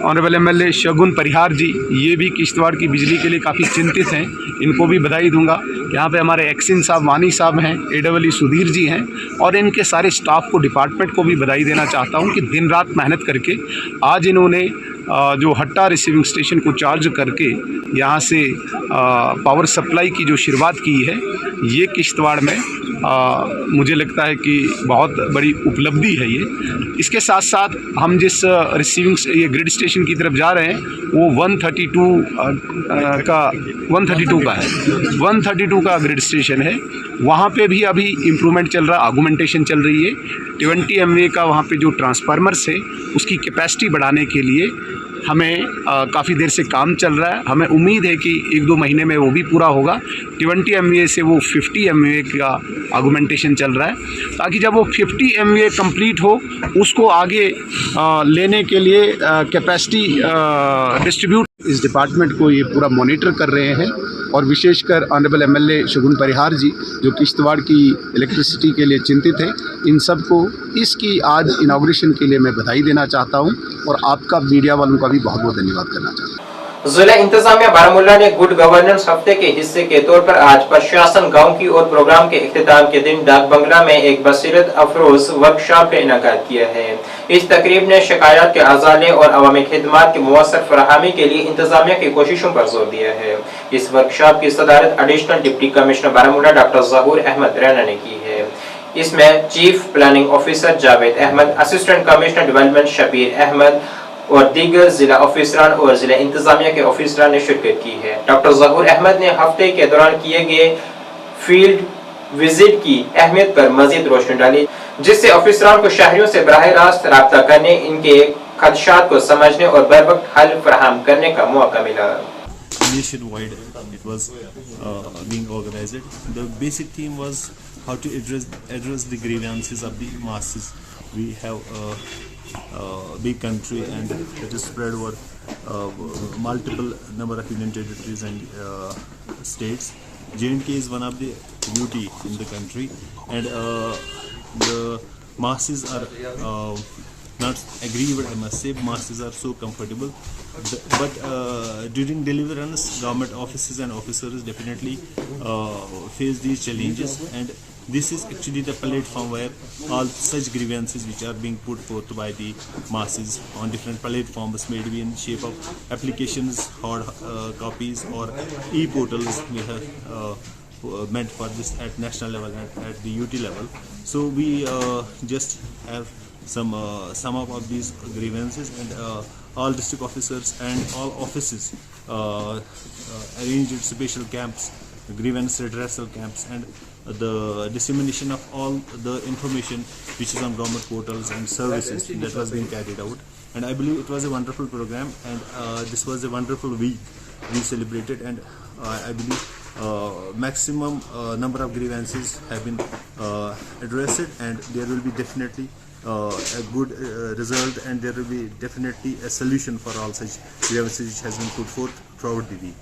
Speaker 14: ऑनरेबल एमएलए शगुन परिहार जी, ये भी किश्तवाड़ की बिजली के लिए काफ़ी चिंतित हैं, इनको भी बधाई दूंगा। यहाँ पे हमारे एक्सिन साहब वानी साहब हैं, AEE सुधीर जी हैं, और इनके सारे स्टाफ को, डिपार्टमेंट को भी बधाई देना चाहता हूँ कि दिन रात मेहनत करके आज इन्होंने जो हट्टा रिसीविंग स्टेशन को चार्ज करके यहाँ से पावर सप्लाई की जो शुरुआत की है, ये किश्तवाड़ में मुझे लगता है कि बहुत बड़ी उपलब्धि है ये। इसके साथ साथ हम जिस रिसीविंग ये ग्रिड स्टेशन की तरफ जा रहे हैं वो 132 का ग्रिड स्टेशन है। वहाँ पे भी अभी इम्प्रूवमेंट चल रहा है, आगुमेंटेशन चल रही है। 20 MVA का वहाँ पे जो ट्रांसफार्मर्स है उसकी कैपेसिटी बढ़ाने के लिए हमें काफ़ी देर से काम चल रहा है। हमें उम्मीद है कि 1-2 महीने में वो भी पूरा होगा। 20 MVA से वो 50 MVA का आगुमेंटेशन चल रहा है, ताकि जब वो 50 MVA कंप्लीट हो उसको आगे लेने के लिए कैपेसिटी डिस्ट्रीब्यूट, इस डिपार्टमेंट को ये पूरा मॉनिटर कर रहे हैं। और विशेषकर ऑनरेबल एमएलए शगुन परिहार जी जो किश्तवाड़ की इलेक्ट्रिसिटी के लिए चिंतित हैं, इन सबको इसकी आज इनाग्रेशन के लिए मैं बधाई देना चाहता हूं और आपका मीडिया वालों का भी बहुत बहुत धन्यवाद करना चाहता हूं।
Speaker 1: जिला इंतजामिया बारामूला ने गुड गवर्नेंस हफ्ते के हिस्से के तौर पर आज प्रशासन गांव की और प्रोग्राम के इख्तिताम के दिन डाक बंगला में एक बसीरत अफरोज वर्कशॉप का इनेकाद किया है। इस तकरीब ने शिकायत के अजाले और अवामी खिदमात की मुअस्सर फराहमी के लिए इंतजामिया की कोशिशों पर जोर दिया है। इस वर्कशॉप की सदारत additional deputy commissioner Baramulla doctor Zahoor Ahmad Raina ने की है। इसमें chief planning officer Javed Ahmad, assistant commissioner development Shabir Ahmad और दीगर जिला ऑफिसरान और जिला इंतजामिया के ऑफिसरान ने शिरकत की है। डॉक्टर ज़हूर अहमद ने हफ्ते के दौरान किए गए फील्ड विजिट की अहमियत पर मजीद रोशनी डाली, जिससे ऑफिसरान को शहरियों से बराह रास्त राब्ता करने, इनके खदशात को समझने और बर वक्त हल फराहम करने का मौका मिला।
Speaker 15: Nationwide, it was being organized. The basic theme was how to address the grievances of the masses. We have a big country and it is spread over multiple number of union territories and states. J&K is one of the UT in the country, and the masses are not aggrieved, I must say. Masses are so comfortable, but during deliverance, government offices and officers definitely face these challenges, and this is actually the platform where all such grievances which are being put forth by the masses on different platforms, maybe in shape of applications, hard copies, or e-portals, we have meant for this at national level and at the UT level. So we just have some of these grievances, and all district officers and all offices arranged special camps, grievance redressal camps, and the dissemination of all the information which is on government portals and services that was being carried out. And I believe it was a wonderful program, and this was a wonderful week we celebrated, and I believe maximum number of grievances have been addressed, and there will be definitely a good result, and there will be definitely a solution for all such grievances which has been put forth throughout the week.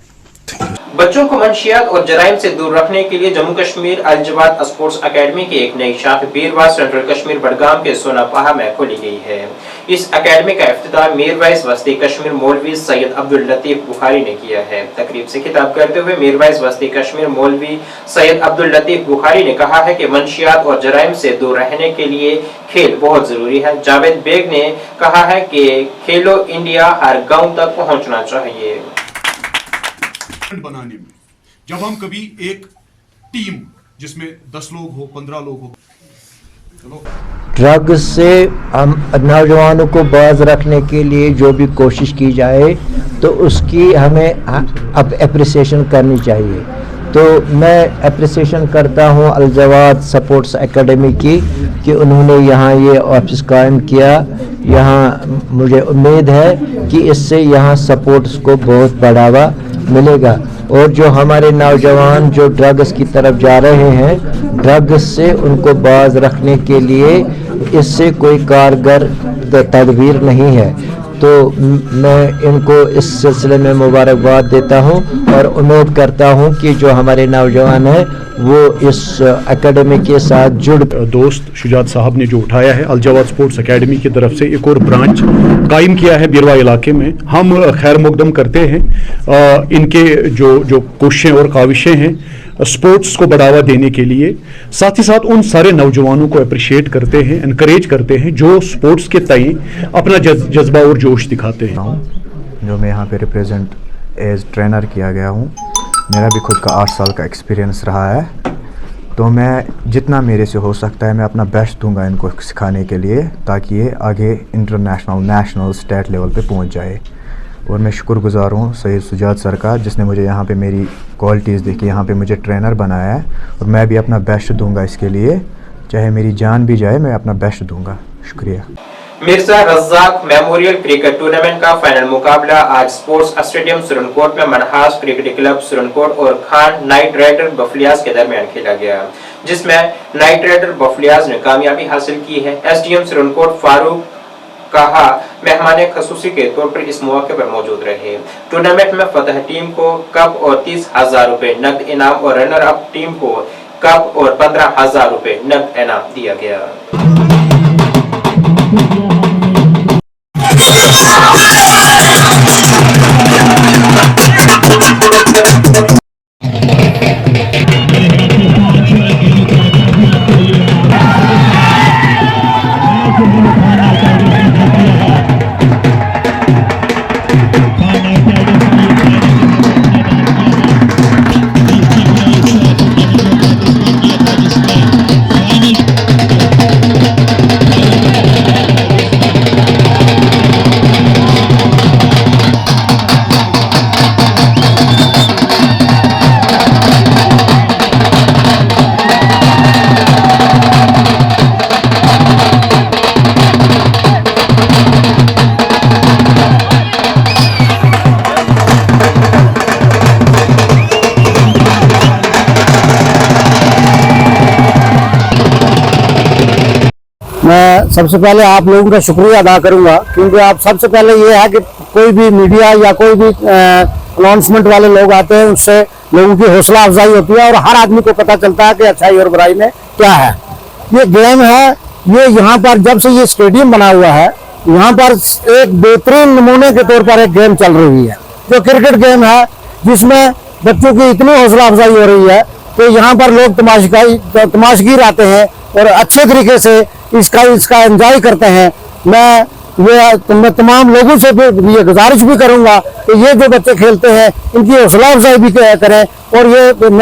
Speaker 1: बच्चों को मंशियात और जराइम से दूर रखने के लिए जम्मू कश्मीर अल जवाद स्पोर्ट्स अकेडमी की एक नई शाख बीरवार सेंट्रल कश्मीर बडगाम के सोनापहा में खोली गई है। इस अकेडमी का इफ्तिताह मीरवाइज वस्ती कश्मीर मौलवी सैयद अब्दुल लतीफ बुखारी ने किया है। तकरीब से खिताब करते हुए मीरवाइज वस्ती कश्मीर मौलवी सैयद अब्दुल लतीफ बुखारी ने कहा है कि मंशियात और जराइम से दूर रहने के लिए खेल बहुत जरूरी है। जावेद बेग ने कहा है कि खेलो इंडिया हर गाँव तक पहुँचना चाहिए।
Speaker 16: बनाने में जब हम कभी एक टीम जिसमें 10 लोग हो, 15 लोग हो, चलो
Speaker 10: ड्रग्स से हम नौजवानों को बाज रखने के लिए जो भी कोशिश की जाए तो उसकी हमें अब एप्रिसिएशन करनी चाहिए। तो मैं एप्रिसिएशन करता हूं अल जवाद स्पोर्ट्स एकेडमी की कि उन्होंने यहाँ ये ऑफिस कायम किया। यहाँ मुझे उम्मीद है कि इससे यहाँ स्पोर्ट्स को बहुत बढ़ावा मिलेगा और जो हमारे नौजवान जो ड्रग्स की तरफ जा रहे हैं, ड्रग्स से उनको बाज रखने के लिए इससे कोई कारगर तदबीर नहीं है। तो मैं इनको इस सिलसिले में मुबारकबाद देता हूं और उम्मीद करता हूं कि जो हमारे नौजवान हैं वो इस एकेडमी के साथ जुड़।
Speaker 4: दोस्त शुजात साहब ने जो उठाया है अल जवाद स्पोर्ट्स एकेडमी की तरफ से एक और ब्रांच कायम किया है बिरवा इलाके में, हम खैर मुकदम करते हैं। इनके जो कोशिशें और काविशें हैं स्पोर्ट्स को बढ़ावा देने के लिए, साथ ही साथ उन सारे नौजवानों को अप्रिशिएट करते हैं, इनकरेज करते हैं जो स्पोर्ट्स के तय अपना जज्बा और जोश दिखाते हैं।
Speaker 17: जो मैं यहाँ पे रिप्रेजेंट एज ट्रेनर किया गया हूँ, मेरा भी खुद का 8 साल का एक्सपीरियंस रहा है, तो मैं जितना मेरे से हो सकता है मैं अपना बेस्ट दूंगा इनको सिखाने के लिए, ताकि ये आगे इंटरनेशनल, नेशनल, स्टेट लेवल पे पहुँच जाए। और मैं शुक्रगुजार हूँ सैयद सुजात सर का, जिसने मुझे यहाँ पे मेरी क्वालिटीज़ देखी, यहाँ पे मुझे ट्रेनर बनाया है, और मैं भी अपना बेस्ट दूंगा इसके लिए, चाहे मेरी जान भी जाए मैं अपना बेस्ट दूंगा। शुक्रिया।
Speaker 1: Mirza Razzaq memorial cricket tournament का फाइनल मुकाबला आज स्पोर्ट्स स्टेडियम सुरनकोट में मनहास क्रिकेट क्लब सुरनकोट और खान नाइट राइडर बफलियाज के दरमियान खेला गया, जिसमें नाइट राइडर बफलियाज ने कामयाबी हासिल की है। एसडीएम सुरनकोट फारूक कहा मेहमान खसूसी के तौर पर इस मौके पर मौजूद रहे। टूर्नामेंट में फतह टीम को कप और 30,000 रुपए नकद इनाम और रनर अप टीम को कप और 15,000 रुपए नकद इनाम दिया गया।
Speaker 18: मैं सबसे पहले आप लोगों का शुक्रिया अदा करूंगा, क्योंकि आप सबसे पहले ये है कि कोई भी मीडिया या कोई भी अनाउंसमेंट वाले लोग आते हैं, उससे लोगों की हौसला अफजाई होती है और हर आदमी को पता चलता है कि अच्छाई और बुराई में क्या है। ये गेम है, ये यहाँ पर जब से ये स्टेडियम बना हुआ है, यहाँ पर एक बेहतरीन नमूने के तौर पर एक गेम चल रही है, जो क्रिकेट गेम है, जिसमें बच्चों की इतनी हौसला अफजाई हो रही है तो यहाँ पर लोग तमाशगीर आते हैं और अच्छे तरीके से इसका एंजॉय करते हैं। मैं तमाम लोगों से ये गुजारिश भी करूंगा कि ये जो बच्चे खेलते हैं इनकी हौसला अफजाई भी करें, और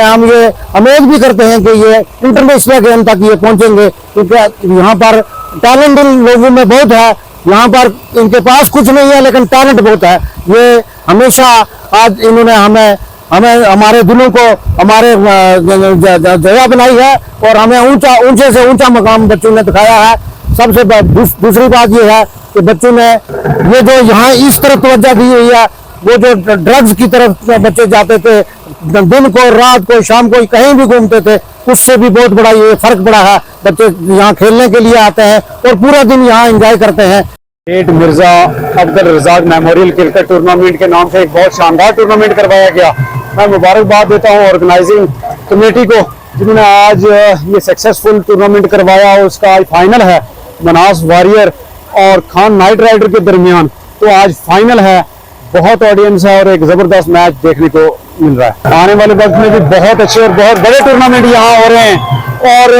Speaker 18: हम ये उम्मीद भी करते हैं कि ये इंटरनेशनल गेम तक ये पहुंचेंगे, क्योंकि यहाँ पर टैलेंट इन लोगों में बहुत है। यहाँ पर इनके पास कुछ नहीं है लेकिन टैलेंट बहुत है। ये हमेशा आज इन्होंने हमें हमारे दिलों को हमारे जगह बनाई है और हमें ऊंचे से ऊंचा मकाम बच्चों ने दिखाया है। सबसे दूसरी बात ये है कि बच्चों ने ये जो यहाँ इस तरफ तवज्जो दी हुई है, वो जो ड्रग्स की तरफ बच्चे जाते थे, दिन को रात को शाम को कहीं भी घूमते थे, उससे भी बहुत बड़ा ये फर्क पड़ा है। बच्चे यहाँ खेलने के लिए आते हैं और पूरा दिन यहाँ एंजॉय करते हैं।
Speaker 4: Mirza Abdul Razzaq memorial cricket tournament के नाम से एक बहुत शानदार टूर्नामेंट करवाया गया। मैं मुबारकबाद देता हूँ ऑर्गेनाइजिंग कमेटी को, जिन्होंने आज ये सक्सेसफुल टूर्नामेंट करवाया। उसका आज फाइनल है मनास वॉरियर और खान नाइट राइडर के दरमियान, तो आज फाइनल है, बहुत ऑडियंस है और एक जबरदस्त मैच देखने को मिल रहा है। आने वाले वक्त में भी बहुत अच्छे और बहुत बड़े टूर्नामेंट यहाँ हो रहे हैं। और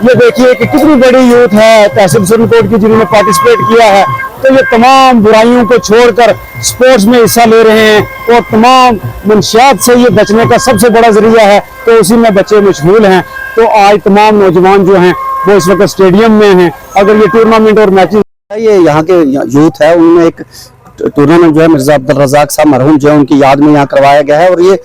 Speaker 4: ये देखिए कि कितनी बड़ी यूथ है तहसील सुरनकोट की जिन्होंने पार्टिसिपेट किया है, तो ये तमाम बुराइयों को छोड़कर स्पोर्ट्स में हिस्सा ले रहे हैं और तमाम मंशियात से ये बचने का सबसे बड़ा जरिया है, तो उसी में बच्चे मशगूल हैं। तो आज तमाम नौजवान जो हैं वो इस वक्त स्टेडियम में हैं। अगर ये टूर्नामेंट और मैचेस,
Speaker 18: ये यहाँ के यूथ है, उनमें एक टूर्नामेंट जो है मिर्जा अब्दुल रज़ाक साहब मरहूम जो है उनकी याद में यहाँ करवाया गया है, और ये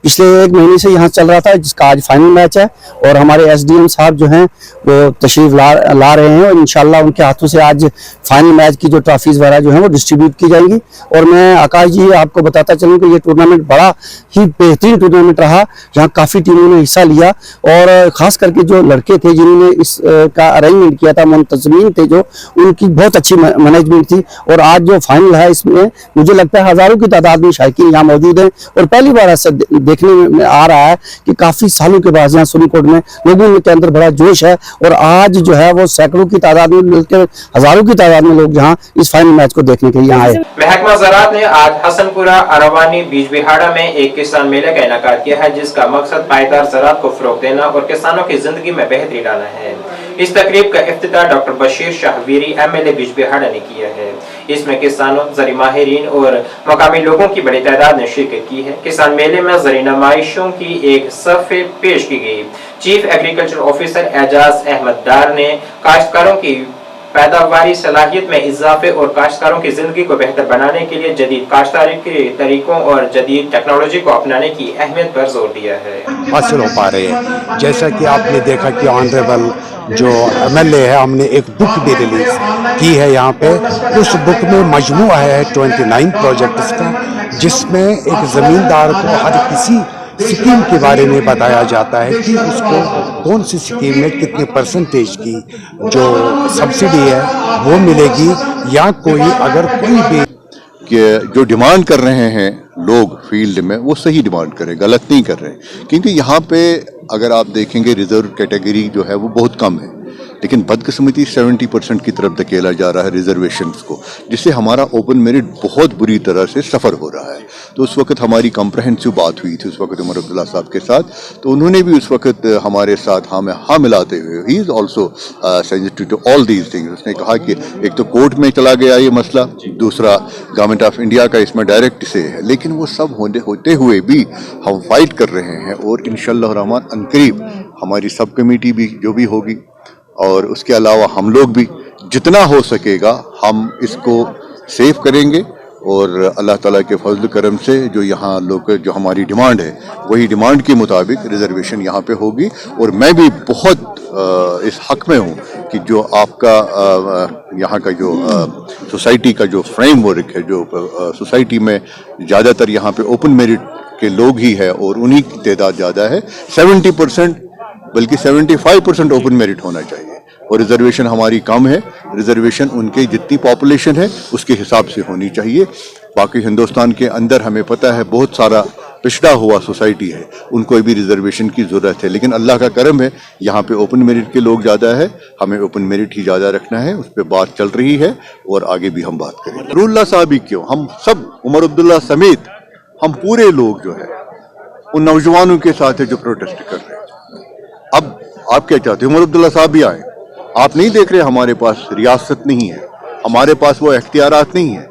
Speaker 18: पिछले 1 महीने से यहाँ चल रहा था, जिसका आज फाइनल मैच है। और हमारे एसडीएम साहब जो हैं वो तशरीफ ला रहे हैं और इंशाल्लाह उनके हाथों से आज फाइनल मैच की जो ट्रॉफीज वगैरह जो है वो डिस्ट्रीब्यूट की जाएंगी। और मैं आकाश जी आपको बताता चलूँ कि ये टूर्नामेंट बड़ा ही बेहतरीन टूर्नामेंट रहा, जहाँ काफ़ी टीमों ने हिस्सा लिया और ख़ास करके जो लड़के थे जिन्होंने इस का अरेंजमेंट किया था, मुंतज़मीन थे जो, उनकी बहुत अच्छी मैनेजमेंट थी। और आज जो फाइनल है इसमें मुझे लगता है हज़ारों की तादाद में शायकीन यहाँ मौजूद हैं और पहली बार ऐसा देखने में आ रहा है कि काफ़ी सालों के बाद यहाँ सुप्रीम में लोगों के अंदर बड़ा जोश है और आज जो है वो सैकड़ों की तादाद में मिलकर हज़ारों की तादाद में लोग जहाँ इस फाइनल मैच को देखने के लिए आए।
Speaker 1: महकमा ज़राअत ने आज हसनपुरा अरवानी बीजबिहाड़ा में एक किसान मेले का इनेकाद किया है, जिसका मकसद पायदार ज़राअत को फरोग देना और किसानों की जिंदगी में बेहतरी लाना है। इस तकरीब का इफ्तिताह डॉक्टर बशीर शाहवीरी एमएलए बीजबिहाड़ा ने किया है। इसमें किसानों, ज़री माहिरीन और मकामी लोगों की बड़ी तादाद ने शिरकत की है। किसान मेले में ज़री नुमाइशों की एक सफ़े पेश की गई। Chief agriculture officer Ejaz Ahmad Dar ने काश्तकारों की पैदावारी सलाहियत में इजाफे और काश्तकारों की जिंदगी को बेहतर बनाने के लिए जदीद काश्तकारी के तरीकों और जदीद टेक्नोलॉजी को अपनाने की अहमियत पर जोर दिया है।
Speaker 19: हासिल हो पा रहे हैं। जैसा कि आपने देखा कि ऑनरेबल जो एमएलए है, हमने एक बुक भी रिलीज की है यहाँ पे। उस बुक में मजमूआ है 29 प्रोजेक्ट्स का, जिसमें एक ज़मींदार को हर किसी स्कीम के बारे में बताया जाता है कि उसको कौन सी स्कीम में कितने परसेंटेज की जो सब्सिडी है वो मिलेगी, या कोई अगर कोई भी
Speaker 20: कि जो डिमांड कर रहे हैं लोग फील्ड में वो सही डिमांड करें, गलत नहीं कर रहे। क्योंकि यहाँ पे अगर आप देखेंगे रिजर्व कैटेगरी जो है वो बहुत कम है, लेकिन बदकिस्मती 70% की तरफ धकेला जा रहा है रिजर्वेशंस को, जिससे हमारा ओपन मेरिट बहुत बुरी तरह से सफ़र हो रहा है। तो उस वक्त हमारी कम्प्रहेंसिव बात हुई थी उस वक्त उमर अब्दुल्ला साहब के साथ, तो उन्होंने भी उस वक्त हमारे साथ हाँ मिलाते हुए, he is also sensitive to all these things. उसने कहा कि एक तो कोर्ट में चला गया ये मसला, दूसरा गवर्नमेंट ऑफ इंडिया का इसमें डायरेक्ट से है, लेकिन वो सब होते हुए भी हम फाइट कर रहे हैं। और इंशाअल्लाह रहमान अनकरीब हमारी सब कमेटी भी जो भी होगी और उसके अलावा हम लोग भी जितना हो सकेगा हम इसको सेव करेंगे। और अल्लाह ताला के फजल करम से जो यहाँ लोग जो हमारी डिमांड है वही डिमांड के मुताबिक रिजर्वेशन यहाँ पे होगी। और मैं भी बहुत इस हक में हूँ कि जो आपका यहाँ का जो सोसाइटी का जो फ्रेमवर्क है, जो सोसाइटी में ज़्यादातर यहाँ पे ओपन मेरिट के लोग ही है और उन्हीं की तादाद ज़्यादा है। 70% बल्कि 75% ओपन मेरिट होना चाहिए और रिजर्वेशन हमारी कम है। रिजर्वेशन उनके जितनी पॉपुलेशन है उसके हिसाब से होनी चाहिए। बाकी हिंदुस्तान के अंदर हमें पता है बहुत सारा पिछड़ा हुआ सोसाइटी है, उनको भी रिजर्वेशन की ज़रूरत है, लेकिन अल्लाह का करम है यहाँ पे ओपन मेरिट के लोग ज़्यादा है, हमें ओपन मेरिट ही ज़्यादा रखना है। उस पर बात चल रही है और आगे भी हम बात करेंगे। नूरुल्लाह साहब ही क्यों, हम सब उमर अब्दुल्ला समेत हम पूरे लोग जो है उन नौजवानों के साथ है जो प्रोटेस्ट कर रहे हैं। अब आप क्या चाहते हैं उमर अब्दुल्ला साहब भी आए? आप नहीं देख रहे हमारे पास रियासत नहीं है, हमारे पास वो इख्तियारात नहीं है।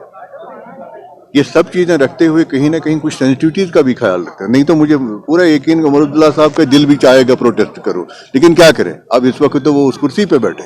Speaker 20: ये सब चीज़ें रखते हुए कहीं ना कहीं कुछ सेंसिटिविटीज़ का भी ख्याल रखते हैं। नहीं तो मुझे पूरा यकीन उमर अब्दुल्ला साहब का दिल भी चाहेगा प्रोटेस्ट करो, लेकिन क्या करें, अब इस वक्त तो वो उस कुर्सी पे बैठे,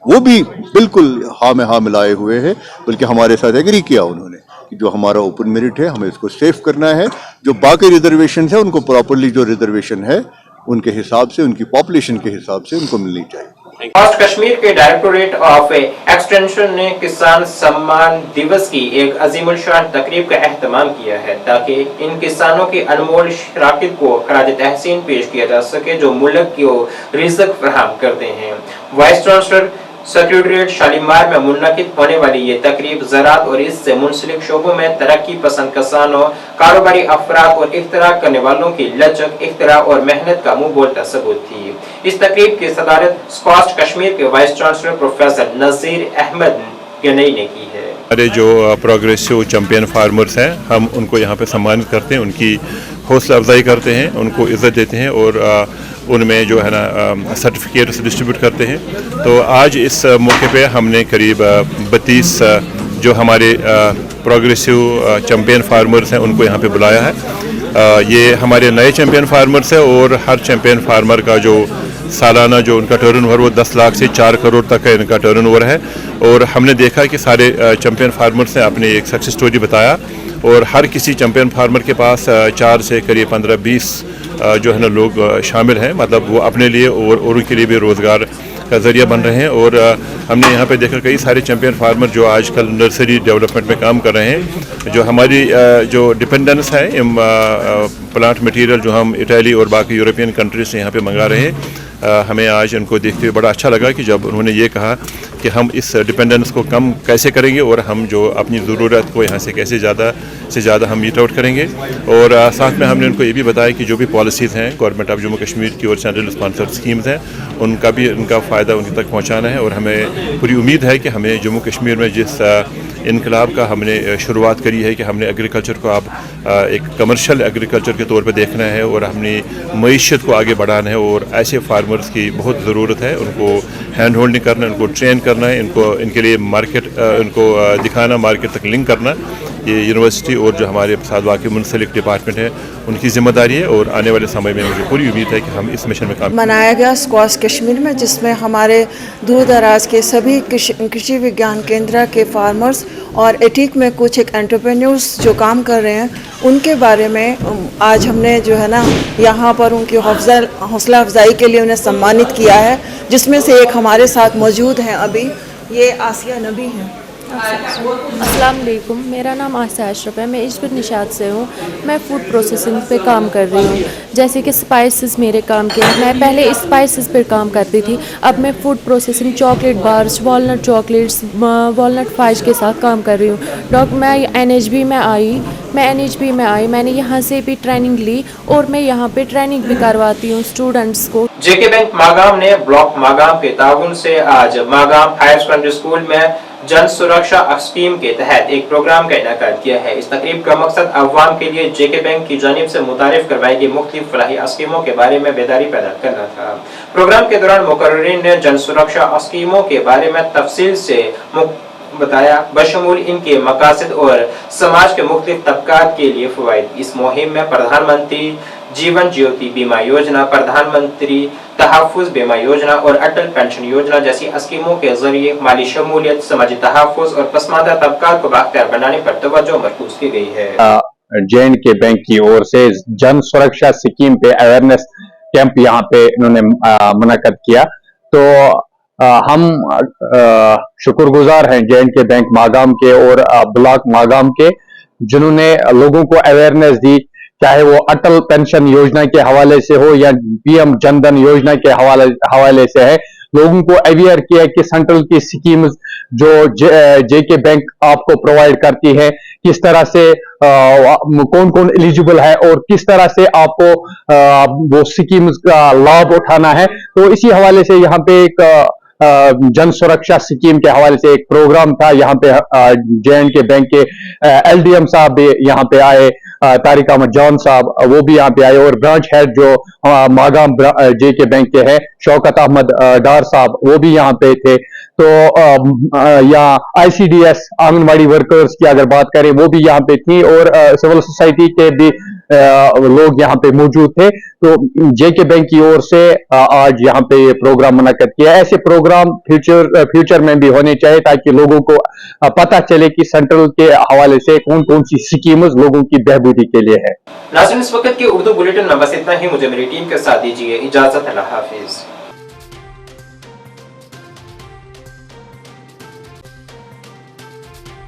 Speaker 20: वो भी बिल्कुल हाँ में हाँ मिलाए हुए हैं, बल्कि हमारे साथ एग्री किया उन्होंने कि जो हमारा ओपन मेरिट है हमें इसको सेफ करना है। जो बाकी रिजर्वेशन है उनको प्रॉपरली जो रिजर्वेशन है उनके हिसाब से, उनकी पॉपुलेशन के हिसाब से उनको मिलनी चाहिए।
Speaker 1: वेस्ट कश्मीर के डायरेक्टोरेट ऑफ एक्सटेंशन ने किसान सम्मान दिवस की एक अजीमुल शान तकरीब का एहतमाम किया है, ताकि इन किसानों की अनमोल शराकत को खराज तहसीन पेश किया जा सके जो मुल्क को रिज़्क फराहम करते हैं। वाइस चांसलर सेक्रेटरीट शालीमार में मुनक़िद होने वाली ये तकरीब ज़राअत और इससे मुंसलिक शोबों में तरक्की पसंद किसानों, कारोबारी अफराद और इख्तिरा करने वालों की लचक, इख्तिरा और मेहनत का मुंह बोलता सबूत थी। इस तकरीब की सदारत स्कॉस्ट कश्मीर के वाइस चांसलर प्रोफेसर नज़ीर अहमद गनई ने की है।
Speaker 21: हमारे जो प्रोग्रेसिव चैंपियन फार्मर्स हैं हम उनको यहाँ पे सम्मानित करते हैं, उनकी हौसला अफजाई करते हैं, उनको इज़्ज़त देते हैं और उनमें जो है ना सर्टिफिकेट्स डिस्ट्रीब्यूट करते हैं। तो आज इस मौके पे हमने करीब 32 जो हमारे प्रोग्रेसिव चैंपियन फार्मर्स हैं उनको यहाँ पे बुलाया है। ये हमारे नए चैंपियन फार्मर्स हैं और हर चैंपियन फार्मर का जो सालाना जो उनका टर्नओवर वो 10 लाख से 4 करोड़ तक का इनका टर्नओवर है। और हमने देखा कि सारे चैंपियन फार्मर्स ने अपनी एक सक्सेस स्टोरी बताया और हर किसी चैंपियन फार्मर के पास 4 से करीब 15-20 जो है ना लोग शामिल हैं, मतलब वो अपने लिए और औरों के लिए भी रोज़गार का ज़रिया बन रहे हैं। और हमने यहाँ पे देखा कई सारे चैंपियन फार्मर जो आजकल नर्सरी डेवलपमेंट में काम कर रहे हैं। जो हमारी जो डिपेंडेंस है प्लांट मटेरियल जो हम इटाली और बाकी यूरोपियन कंट्रीज से यहाँ पे मंगा रहे हैं, हमें आज इनको देखते हुए बड़ा अच्छा लगा कि जब उन्होंने ये कहा कि हम इस डिपेंडेंस को कम कैसे करेंगे और हम जो अपनी ज़रूरत को यहाँ से कैसे ज़्यादा से ज़्यादा हम मीट आउट करेंगे। और साथ में हमने उनको ये भी बताया कि जो भी पॉलिसीज़ हैं गवर्नमेंट ऑफ जम्मू कश्मीर की और सेंट्रल स्पॉन्सर्ड स्कीम्स हैं उनका फ़ायदा उनके तक पहुँचाना है। और हमें पूरी उम्मीद है कि हमें जम्मू कश्मीर में जिस इनकलाब का हमने शुरुआत करी है कि हमने एग्रीकल्चर को अब एक कमर्शियल एग्रीकल्चर के तौर पे देखना है और अपनी मईशत को आगे बढ़ाना है। और ऐसे फार्मर्स की बहुत ज़रूरत है, उनको हैंड होल्डिंग करना है, उनको ट्रेन करना है, इनके लिए मार्केट उनको दिखाना, मार्केट तक लिंक करना, ये यूनिवर्सिटी और जो हमारे साथ बाकी मुंसलिक डिपार्टमेंट है उनकी जिम्मेदारी है। और आने वाले समय में मुझे पूरी उम्मीद है कि हम इस मिशन में काम
Speaker 2: मनाया गया स्क्वाश कश्मीर में, जिसमें हमारे दूर दराज के सभी कृषि विज्ञान केंद्र के फार्मर्स और एटिक में कुछ एक एंटरप्रेन्योर्स जो काम कर रहे हैं उनके बारे में आज हमने जो है ना यहाँ पर उनकी हौसला अफजाई के लिए उन्हें सम्मानित किया है, जिसमें से एक हमारे साथ मौजूद हैं अभी, ये आसिया नबी हैं।
Speaker 22: अस्सलाम वालेकुम, मेरा नाम आसिया अशरफ है, मैं इजबिर निशात से हूँ। मैं फूड प्रोसेसिंग पे काम कर रही हूँ, जैसे कि स्पाइसेस मेरे काम के हैं। मैं पहले स्पाइसेस पे काम करती थी, अब मैं food processing chocolate bars, walnut chocolates, walnut fries के साथ काम कर रही हूँ। मैं NHB में आई, मैंने यहाँ से भी ट्रेनिंग ली और मैं यहाँ पे ट्रेनिंग भी करवाती हूँ स्टूडेंट्स को।
Speaker 1: जेके बैंक मागाम ने ब्लॉक मागाम के ताउन से आज मागाम हायर सेकेंडरी स्कूल में जन सुरक्षा स्कीम के तहत एक प्रोग्राम का इनेकाद किया है। इस तकरीब का मकसद अवाम के लिए जेके बैंक की जानिब से मुतारिफ करवाई गई मुख्तलिफ फलाही स्कीमों के बारे में बेदारी पैदा करना था। प्रोग्राम के दौरान मुकर्रिरीन ने जन सुरक्षा स्कीमों के बारे में तफसील से बताया, बशमूल इनके मकासद और समाज के मुख्तलिफ तबकात के लिए फवाइद। इस मुहिम में प्रधानमंत्री जीवन ज्योति बीमा योजना, प्रधानमंत्री तहफ़्फ़ुज़ बीमा योजना और अटल पेंशन योजना जैसी स्कीमों के जरिए माली शमूलियत, समाजी तहफ़्फ़ुज़ और पसमानदा तबकात को बाख्तियार बनाने पर तवज्जो मरकूज की गई है।
Speaker 23: JNK बैंक की ओर से जन सुरक्षा स्कीम पे अवेयरनेस कैंप यहाँ पे इन्होंने मुनक्कद किया, तो हम शुक्रगुजार हैं JNK बैंक मागाम के और ब्लॉक मागाम के, जिन्होंने लोगों को अवेयरनेस दी, चाहे वो अटल पेंशन योजना के हवाले से हो या PM जनधन योजना के हवाले से है। लोगों को अवेयर किया कि सेंट्रल की स्कीम्स जो JK बैंक आपको प्रोवाइड करती है, किस तरह से कौन कौन एलिजिबल है और किस तरह से आपको वो स्कीम्स का लाभ उठाना है। तो इसी हवाले से यहाँ पे एक जन सुरक्षा स्कीम के हवाले से एक प्रोग्राम था। यहाँ पे JNK बैंक के LDM साहब भी यहाँ पे आए, तारिक अहमद जॉन साहब वो भी यहाँ पे आए, और ब्रांच हेड जो मागाम JK बैंक के हैं शौकत अहमद डार साहब वो भी यहाँ पे थे। तो यहाँ ICDS आंगनवाड़ी वर्कर्स की अगर बात करें वो भी यहाँ पे थी, और सिविल सोसाइटी के भी लोग यहाँ पे मौजूद थे। तो JK बैंक की ओर से आज यहाँ पे ये प्रोग्राम मुनक्कद किया। ऐसे प्रोग्राम फ्यूचर में भी होने चाहिए ताकि लोगों को पता चले कि सेंट्रल के हवाले से कौन कौन सी स्कीम्स लोगों की बहबूदी के लिए है।
Speaker 1: नाज़रीन, इस वक्त के उर्दू बुलेटिन में बस इतना ही। मुझे मेरी टीम के साथ दीजिए इजाजत। अल्लाह हाफिज।